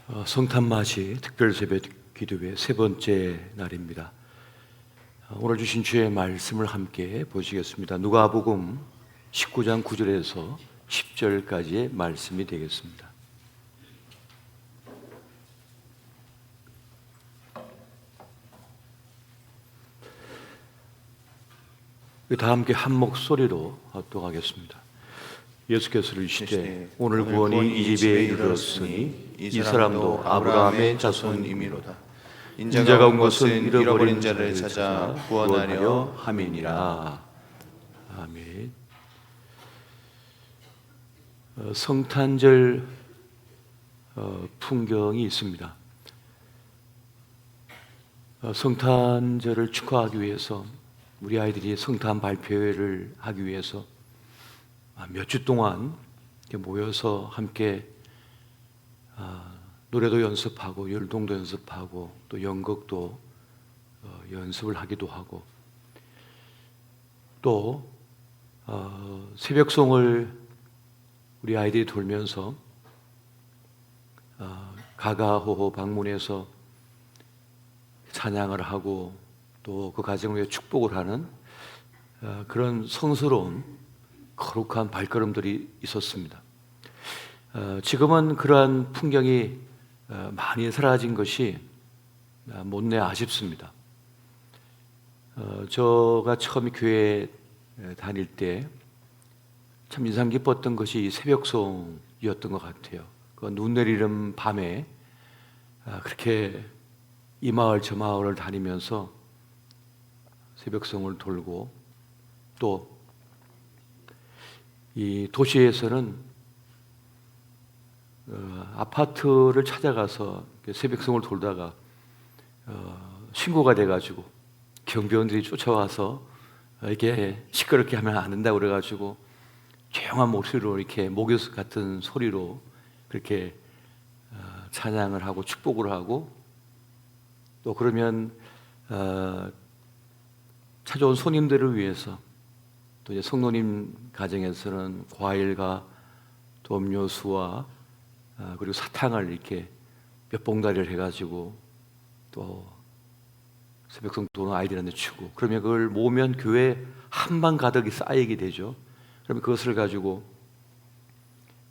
성탄맞이 특별새벽 기도회 세 번째 날입니다. 오늘 주신 주의 말씀을 함께 보시겠습니다. 누가복음 19장 9절에서 10절까지의 말씀이 되겠습니다. 다 함께 한 목소리로 합독하겠습니다. 예수께서 이르시되 오늘 구원이 이 집에 이르렀으니 이 사람도 아브라함의 자손이미로다. 인자가 온 것은 잃어버린 자를 찾아 구원하려 함이니라. 아멘. 성탄절 풍경이 있습니다. 성탄절을 축하하기 위해서 우리 아이들이 성탄 발표회를 하기 위해서 몇 주 동안 모여서 함께 노래도 연습하고 율동도 연습하고 또 연극도 연습을 하기도 하고 또 새벽송을 우리 아이들이 돌면서 가가호호 방문해서 찬양을 하고 또 그 가정을 위해 축복을 하는 그런 성스러운 거룩한 발걸음들이 있었습니다. 지금은 그러한 풍경이 많이 사라진 것이 못내 아쉽습니다. 제가 처음 교회 다닐 때 참 인상 깊었던 것이 이 새벽송이었던 것 같아요. 그 눈 내리는 밤에 그렇게 이 마을 저 마을을 다니면서 새벽송을 돌고 또 이 도시에서는 아파트를 찾아가서 새벽송을 돌다가 신고가 돼가지고 경비원들이 쫓아와서 이렇게 시끄럽게 하면 안 된다고 그래가지고 조용한 목소리로 이렇게 목요 같은 소리로 그렇게 찬양을 하고 축복을 하고 또 그러면 찾아온 손님들을 위해서 또 이제 성도님 가정에서는 과일과 또 음료수와 그리고 사탕을 이렇게 몇 봉다리를 해가지고 또 새벽송 도는 아이들한테 주고 그러면 그걸 모으면 교회 한방 가득이 쌓이게 되죠. 그러면 그것을 가지고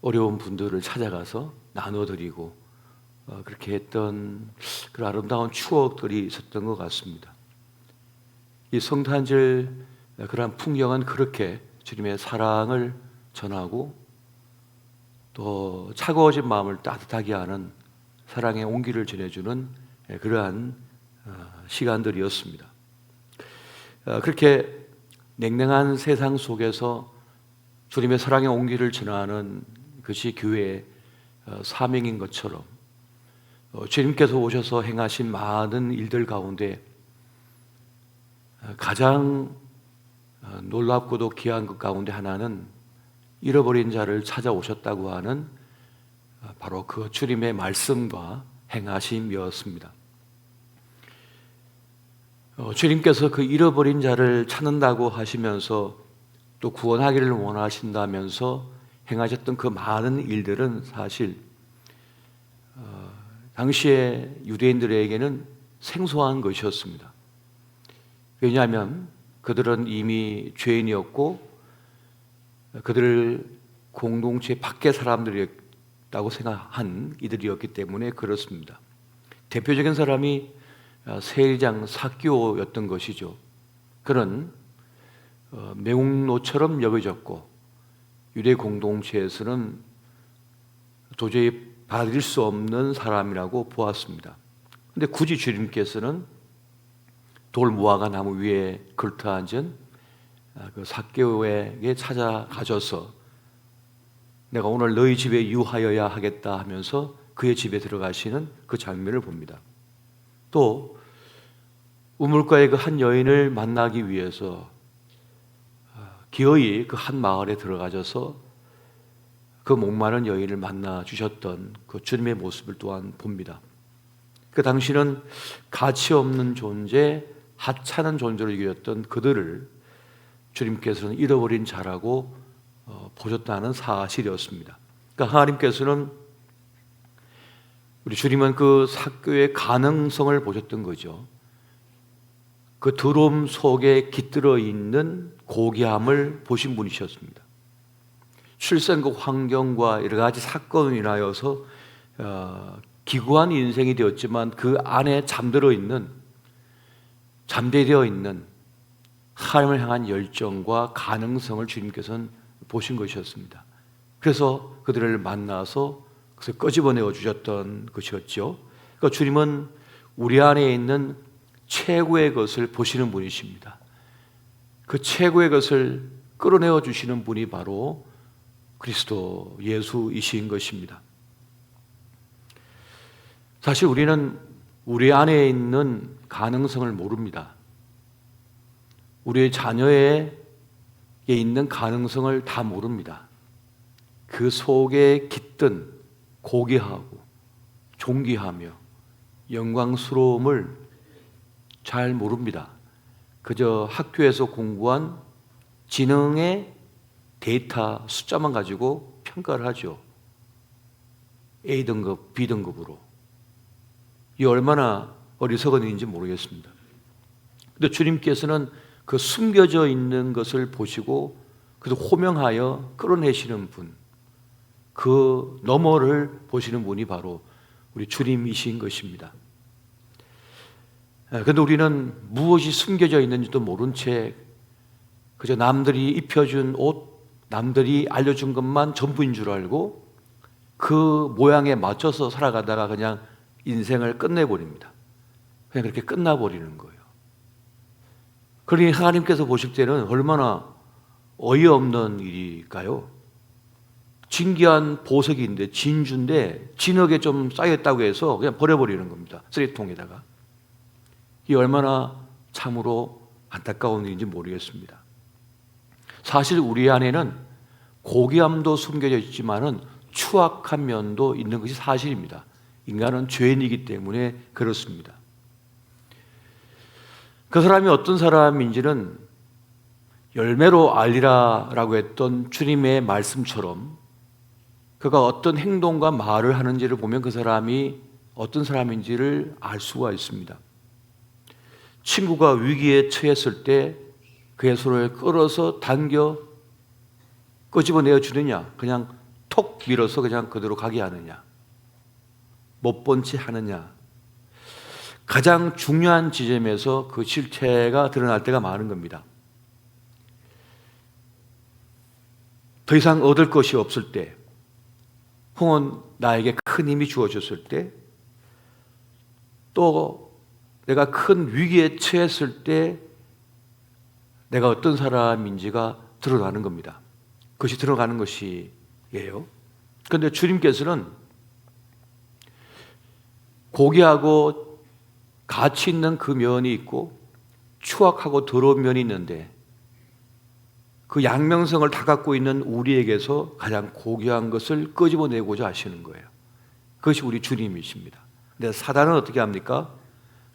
어려운 분들을 찾아가서 나눠드리고 그렇게 했던 그런 아름다운 추억들이 있었던 것 같습니다. 이 성탄절 그러한 풍경은 그렇게 주님의 사랑을 전하고 또 차가워진 마음을 따뜻하게 하는 사랑의 온기를 전해주는 그러한 시간들이었습니다. 그렇게 냉랭한 세상 속에서 주님의 사랑의 온기를 전하는 것이 교회의 사명인 것처럼 주님께서 오셔서 행하신 많은 일들 가운데 가장 놀랍고도 귀한 것 가운데 하나는 잃어버린 자를 찾아오셨다고 하는 바로 그 주님의 말씀과 행하심이었습니다. 주님께서 그 잃어버린 자를 찾는다고 하시면서 또 구원하기를 원하신다면서 행하셨던 그 많은 일들은 사실 당시의 유대인들에게는 생소한 것이었습니다. 왜냐하면 그들은 이미 죄인이었고 그들을 공동체 밖의 사람들이었다고 생각한 이들이었기 때문에 그렇습니다. 대표적인 사람이 세리장 삭개오였던 것이죠. 그는 매국노처럼 여겨졌고 유대 공동체에서는 도저히 받을 수 없는 사람이라고 보았습니다. 그런데 굳이 주님께서는 돌 무화과 나무 위에 걸터앉은 그 삭개오에게 찾아가셔서 내가 오늘 너희 집에 유하여야 하겠다 하면서 그의 집에 들어가시는 그 장면을 봅니다. 또 우물가의 그 한 여인을 만나기 위해서 기어이 그 한 마을에 들어가셔서 그 목마른 여인을 만나 주셨던 그 주님의 모습을 또한 봅니다. 그 당시는 가치 없는 존재, 하찮은 존재로 여겼던 그들을 주님께서는 잃어버린 자라고 보셨다는 사실이었습니다. 그러니까 하나님께서는 우리 주님은 그 삭개의 가능성을 보셨던 거죠. 그 두려움 속에 깃들어 있는 고귀함을 보신 분이셨습니다. 출생급 환경과 여러 가지 사건으로 인하여서 기구한 인생이 되었지만 그 안에 잠되어 있는 하나님을 향한 열정과 가능성을 주님께서는 보신 것이었습니다. 그래서 그들을 만나서 그것을 끄집어내어 주셨던 것이었죠. 그러니까 주님은 우리 안에 있는 최고의 것을 보시는 분이십니다. 그 최고의 것을 끌어내어 주시는 분이 바로 그리스도 예수이신 것입니다. 사실 우리는 우리 안에 있는 가능성을 모릅니다. 우리의 자녀에게 있는 가능성을 다 모릅니다. 그 속에 깃든 고귀하고 존귀하며 영광스러움을 잘 모릅니다. 그저 학교에서 공부한 지능의 데이터 숫자만 가지고 평가를 하죠. A등급, B등급으로. 이 얼마나 어리석은 일인지 모르겠습니다. 그런데 주님께서는 그 숨겨져 있는 것을 보시고 그래서 호명하여 끌어내시는 분, 그 너머를 보시는 분이 바로 우리 주님이신 것입니다. 그런데 우리는 무엇이 숨겨져 있는지도 모른 채 그저 남들이 입혀준 옷, 남들이 알려준 것만 전부인 줄 알고 그 모양에 맞춰서 살아가다가 그냥 인생을 끝내버립니다. 그냥 그렇게 끝나버리는 거예요. 그러니 하나님께서 보실 때는 얼마나 어이없는 일일까요? 진귀한 보석인데, 진주인데 진흙에 좀 쌓였다고 해서 그냥 버려버리는 겁니다. 쓰레기통에다가. 이 얼마나 참으로 안타까운 일인지 모르겠습니다. 사실 우리 안에는 고귀함도 숨겨져 있지만은 추악한 면도 있는 것이 사실입니다. 인간은 죄인이기 때문에 그렇습니다. 그 사람이 어떤 사람인지는 열매로 알리라라고 했던 주님의 말씀처럼 그가 어떤 행동과 말을 하는지를 보면 그 사람이 어떤 사람인지를 알 수가 있습니다. 친구가 위기에 처했을 때 그의 손을 끌어서 당겨 끄집어내어 주느냐, 그냥 톡 밀어서 그냥 그대로 가게 하느냐, 못 본 채 하느냐. 가장 중요한 지점에서 그 실체가 드러날 때가 많은 겁니다. 더 이상 얻을 것이 없을 때, 혹은 나에게 큰 힘이 주어졌을 때, 또 내가 큰 위기에 처했을 때 내가 어떤 사람인지가 드러나는 겁니다. 그것이 들어가는 것이에요. 그런데 주님께서는 고귀하고 가치 있는 그 면이 있고 추악하고 더러운 면이 있는데 그 양면성을 다 갖고 있는 우리에게서 가장 고귀한 것을 끄집어내고자 하시는 거예요. 그것이 우리 주님이십니다. 근데 사단은 어떻게 합니까?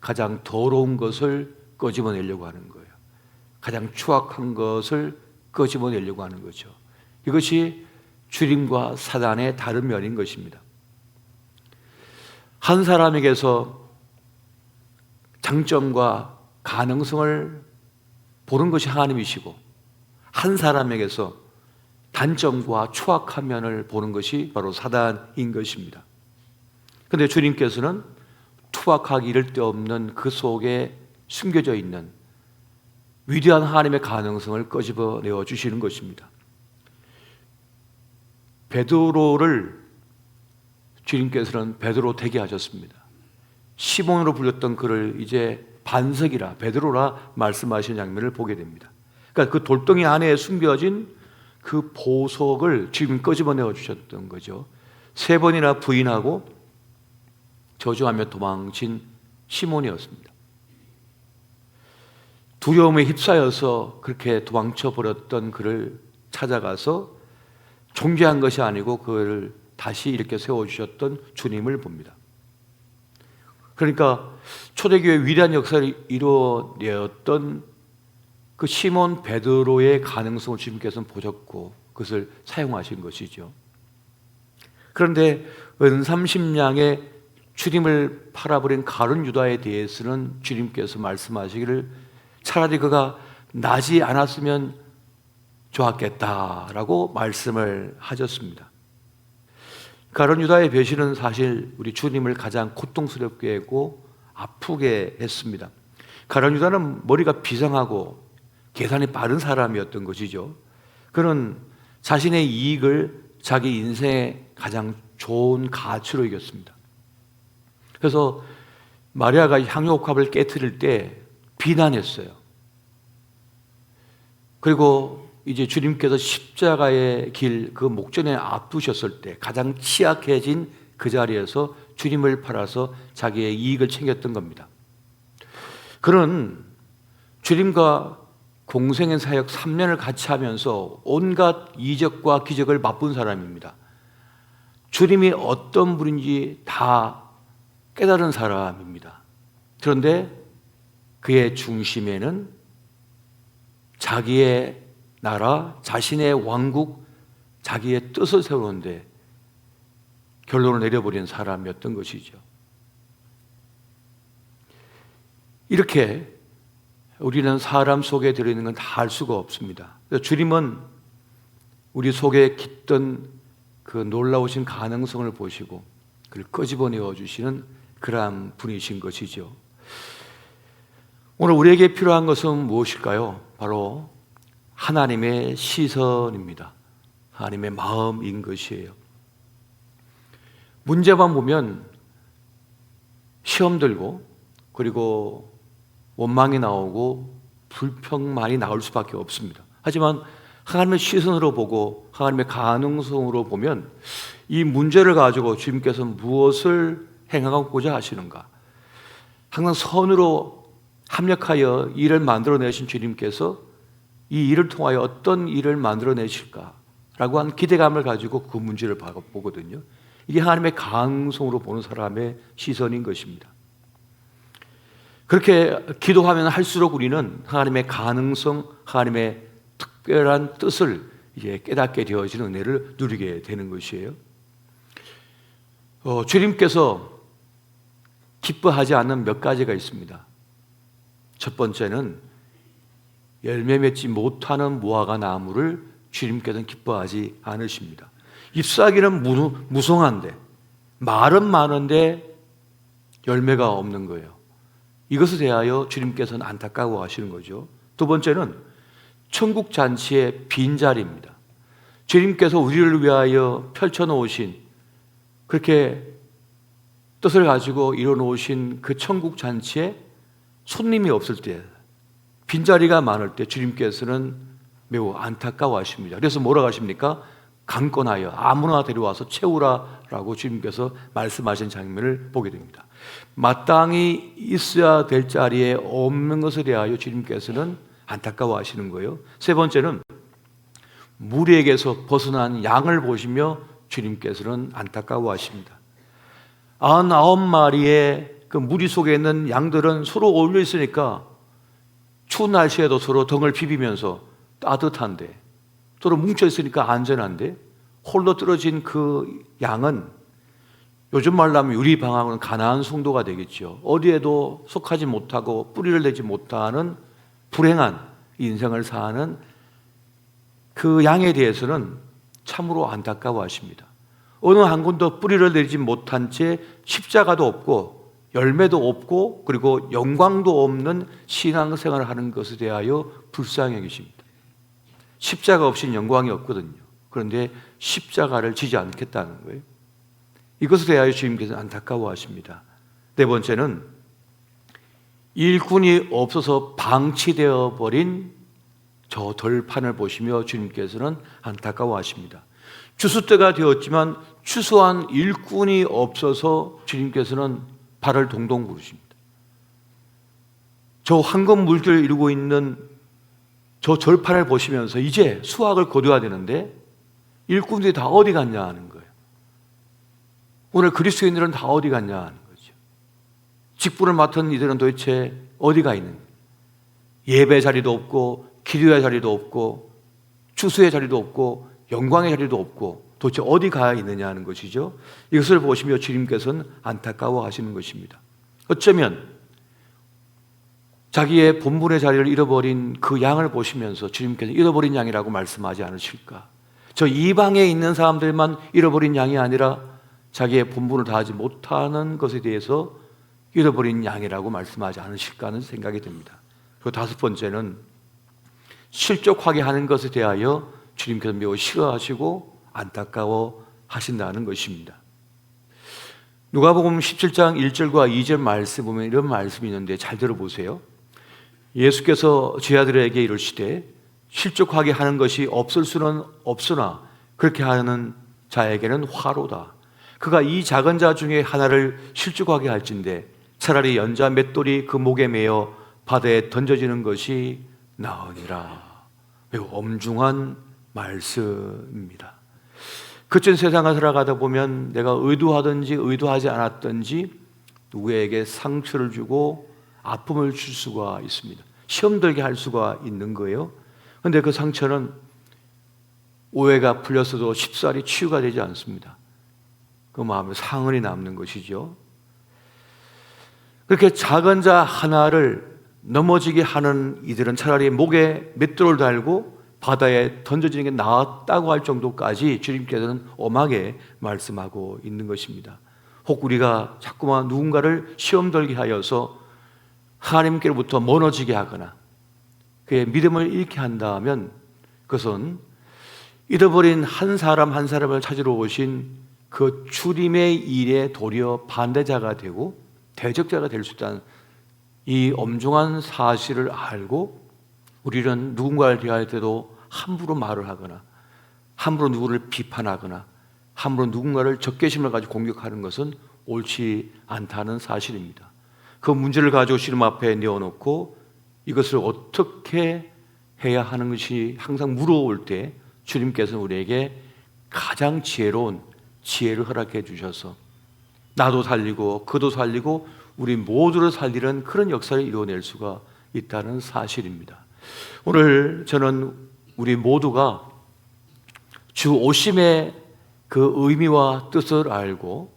가장 더러운 것을 끄집어내려고 하는 거예요. 가장 추악한 것을 끄집어내려고 하는 거죠. 이것이 주님과 사단의 다른 면인 것입니다. 한 사람에게서 장점과 가능성을 보는 것이 하나님이시고 한 사람에게서 단점과 추악한 면을 보는 것이 바로 사단인 것입니다. 그런데 주님께서는 투박하기 이를 데 없는 그 속에 숨겨져 있는 위대한 하나님의 가능성을 끄집어내어 주시는 것입니다. 베드로를 주님께서는 베드로 되게 하셨습니다. 시몬으로 불렸던 그를 이제 반석이라, 베드로라 말씀하신 장면을 보게 됩니다. 그러니까 그 돌덩이 안에 숨겨진 그 보석을 지금 끄집어내어 주셨던 거죠. 3번이나 부인하고 저주하며 도망친 시몬이었습니다. 두려움에 휩싸여서 그렇게 도망쳐 버렸던 그를 찾아가서 존재한 것이 아니고 그를 다시 이렇게 세워주셨던 주님을 봅니다. 그러니까 초대교회 위대한 역사를 이루어내었던 그 시몬 베드로의 가능성을 주님께서는 보셨고 그것을 사용하신 것이죠. 그런데 은 30냥의 주님을 팔아버린 가룟 유다에 대해서는 주님께서 말씀하시기를 차라리 그가 나지 않았으면 좋았겠다라고 말씀을 하셨습니다. 가룟 유다의 배신은 사실 우리 주님을 가장 고통스럽게 하고 아프게 했습니다. 가룟 유다는 머리가 비상하고 계산이 빠른 사람이었던 것이죠. 그는 자신의 이익을 자기 인생의 가장 좋은 가치로 여겼습니다. 그래서 마리아가 향유옥합을 깨트릴 때 비난했어요. 그리고 이제 주님께서 십자가의 길 그 목전에 앞두셨을 때 가장 취약해진 그 자리에서 주님을 팔아서 자기의 이익을 챙겼던 겁니다. 그는 주님과 공생의 사역 3년을 같이 하면서 온갖 이적과 기적을 맛본 사람입니다. 주님이 어떤 분인지 다 깨달은 사람입니다. 그런데 그의 중심에는 자기의 나라, 자신의 왕국, 자기의 뜻을 세우는데 결론을 내려버린 사람이었던 것이죠. 이렇게 우리는 사람 속에 들어있는 건 다 알 수가 없습니다. 주님은 우리 속에 깃든 그 놀라우신 가능성을 보시고 그를 끄집어내어 주시는 그러한 분이신 것이죠. 오늘 우리에게 필요한 것은 무엇일까요? 바로 하나님의 시선입니다. 하나님의 마음인 것이에요. 문제만 보면 시험 들고 그리고 원망이 나오고 불평만이 나올 수밖에 없습니다. 하지만 하나님의 시선으로 보고 하나님의 가능성으로 보면 이 문제를 가지고 주님께서 무엇을 행하고자 하시는가? 항상 선으로 합력하여 일을 만들어내신 주님께서 이 일을 통하여 어떤 일을 만들어내실까라고 한 기대감을 가지고 그 문제를 보거든요. 이게 하나님의 가능성으로 보는 사람의 시선인 것입니다. 그렇게 기도하면 할수록 우리는 하나님의 가능성, 하나님의 특별한 뜻을 이제 깨닫게 되어지는 은혜를 누리게 되는 것이에요. 주님께서 기뻐하지 않는 몇 가지가 있습니다. 첫 번째는 열매 맺지 못하는 무화과 나무를 주님께서는 기뻐하지 않으십니다. 잎사귀는 무성한데 말은 많은데 열매가 없는 거예요. 이것에 대하여 주님께서는 안타까워하시는 거죠. 두 번째는 천국 잔치의 빈자리입니다. 주님께서 우리를 위하여 펼쳐놓으신 그렇게 뜻을 가지고 이뤄놓으신 그 천국 잔치에 손님이 없을 때 빈자리가 많을 때 주님께서는 매우 안타까워하십니다. 그래서 뭐라고 하십니까? 강권하여 아무나 데려와서 채우라라고 주님께서 말씀하신 장면을 보게 됩니다. 마땅히 있어야 될 자리에 없는 것에 대하여 주님께서는 안타까워하시는 거예요. 세 번째는 무리에게서 벗어난 양을 보시며 주님께서는 안타까워하십니다. 99마리의 그 무리 속에 있는 양들은 서로 어울려 있으니까 추운 날씨에도 서로 등을 비비면서 따뜻한데 서로 뭉쳐 있으니까 안전한데 홀로 떨어진 그 양은 요즘 말로 하면 유리방황은 가나안 송도가 되겠죠. 어디에도 속하지 못하고 뿌리를 내지 못하는 불행한 인생을 사는 그 양에 대해서는 참으로 안타까워하십니다. 어느 한 군도 뿌리를 내지 못한 채 십자가도 없고 열매도 없고 그리고 영광도 없는 신앙생활을 하는 것에 대하여 불쌍히 여기십니다. 십자가 없이는 영광이 없거든요. 그런데 십자가를 지지 않겠다는 거예요. 이것에 대하여 주님께서는 안타까워하십니다. 네 번째는 일꾼이 없어서 방치되어 버린 저 덜판을 보시며 주님께서는 안타까워하십니다. 추수 때가 되었지만 추수한 일꾼이 없어서 주님께서는 발을 동동 구르십니다. 저 황금 물결을 이루고 있는 저 절판을 보시면서 이제 수확을 거둬야 되는데 일꾼들이 다 어디 갔냐 하는 거예요. 오늘 그리스도인들은 다 어디 갔냐 하는 거죠. 직분을 맡은 이들은 도대체 어디가 있는 거예요. 예배 자리도 없고 기도의 자리도 없고 추수의 자리도 없고 영광의 자리도 없고 도대체 어디 가 있느냐 하는 것이죠. 이것을 보시며 주님께서는 안타까워하시는 것입니다. 어쩌면 자기의 본분의 자리를 잃어버린 그 양을 보시면서 주님께서 잃어버린 양이라고 말씀하지 않으실까? 저 이방에 있는 사람들만 잃어버린 양이 아니라 자기의 본분을 다하지 못하는 것에 대해서 잃어버린 양이라고 말씀하지 않으실까 하는 생각이 듭니다. 그리고 다섯 번째는 실족하게 하는 것에 대하여 주님께서 매우 싫어하시고 안타까워 하신다는 것입니다. 누가복음 17장 1절과 2절 말씀 보면 이런 말씀이 있는데 잘 들어보세요. 예수께서 제 아들에게 이르시되 실족하게 하는 것이 없을 수는 없으나 그렇게 하는 자에게는 화로다. 그가 이 작은 자 중에 하나를 실족하게 할진대 차라리 연자 맷돌이 그 목에 매어 바다에 던져지는 것이 나으니라. 매우 엄중한 말씀입니다. 그전 세상을 살아가다 보면 내가 의도하든지 의도하지 않았든지 누구에게 상처를 주고 아픔을 줄 수가 있습니다. 시험 들게 할 수가 있는 거예요. 그런데 그 상처는 오해가 풀렸어도 쉽사리 치유가 되지 않습니다. 그 마음에 상흔이 남는 것이죠. 그렇게 작은 자 하나를 넘어지게 하는 이들은 차라리 목에 맷돌을 달고 바다에 던져지는 게 나았다고 할 정도까지 주님께서는 엄하게 말씀하고 있는 것입니다. 혹 우리가 자꾸만 누군가를 시험 들게 하여서 하나님께로부터 멀어지게 하거나 그의 믿음을 잃게 한다면 그것은 잃어버린 한 사람 한 사람을 찾으러 오신 그 주님의 일에 도리어 반대자가 되고 대적자가 될 수 있다는 이 엄중한 사실을 알고 우리는 누군가를 대할 때도 함부로 말을 하거나 함부로 누구를 비판하거나 함부로 누군가를 적개심을 가지고 공격하는 것은 옳지 않다는 사실입니다. 그 문제를 가지고 주님 앞에 내어놓고 이것을 어떻게 해야 하는 것이 항상 물어올 때 주님께서는 우리에게 가장 지혜로운 지혜를 허락해 주셔서 나도 살리고 그도 살리고 우리 모두를 살리는 그런 역사를 이루어낼 수가 있다는 사실입니다. 오늘 저는 우리 모두가 주 오심의 그 의미와 뜻을 알고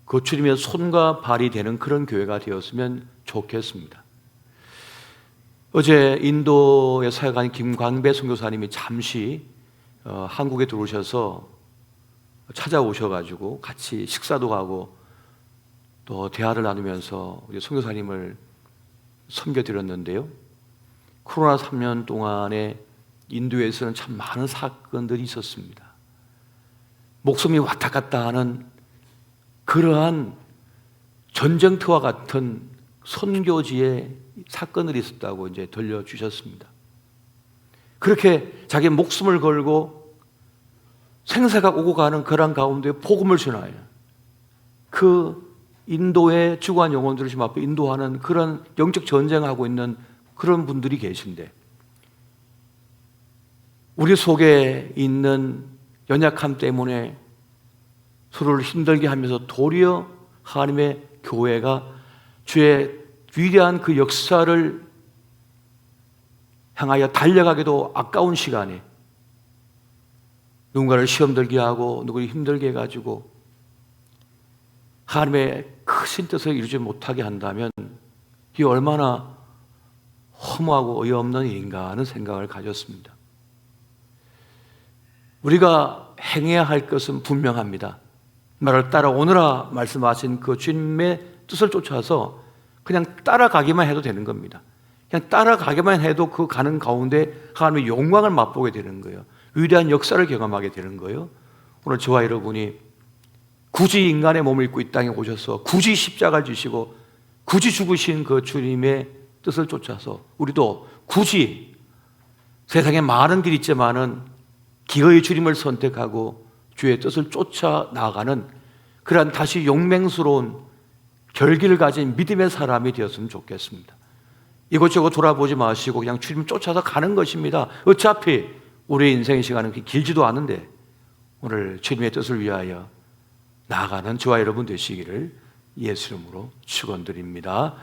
그 주님의 손과 발이 되는 그런 교회가 되었으면 좋겠습니다. 어제 인도에 사역한 김광배 선교사님이 잠시 한국에 들어오셔서 찾아오셔가지고 같이 식사도 하고 또 대화를 나누면서 우리 선교사님을 섬겨드렸는데요. 코로나 3년 동안에 인도에서는 참 많은 사건들이 있었습니다. 목숨이 왔다 갔다 하는 그러한 전쟁터와 같은 선교지의 사건들이 있었다고 이제 들려주셨습니다. 그렇게 자기 목숨을 걸고 생사가 오고 가는 그런 가운데 복음을 전하여 그 인도의 주관 영혼들을 지금 앞에 인도하는 그런 영적 전쟁하고 있는 그런 분들이 계신데 우리 속에 있는 연약함 때문에 서로를 힘들게 하면서 도리어 하나님의 교회가 주의 위대한 그 역사를 향하여 달려가기도 아까운 시간에 누군가를 시험 들게 하고 누구를 힘들게 해가지고 하나님의 크신 뜻을 이루지 못하게 한다면 이 얼마나 허무하고 어이없는 일인가 하는 생각을 가졌습니다. 우리가 행해야 할 것은 분명합니다. 나를 따라오너라 말씀하신 그 주님의 뜻을 쫓아서 그냥 따라가기만 해도 되는 겁니다. 그냥 따라가기만 해도 그 가는 가운데 하나님의 영광을 맛보게 되는 거예요. 위대한 역사를 경험하게 되는 거예요. 오늘 저와 여러분이 굳이 인간의 몸을 입고 이 땅에 오셔서 굳이 십자가를 지시고 굳이 죽으신 그 주님의 뜻을 쫓아서 우리도 굳이 세상에 많은 길이 있지만은 기어이 주님을 선택하고 주의 뜻을 쫓아 나가는 그러한 다시 용맹스러운 결기를 가진 믿음의 사람이 되었으면 좋겠습니다. 이것저것 돌아보지 마시고 그냥 주님 쫓아서 가는 것입니다. 어차피 우리의 인생의 시간은 길지도 않은데 오늘 주님의 뜻을 위하여 나아가는 저와 여러분 되시기를 예수 이름으로 축원드립니다.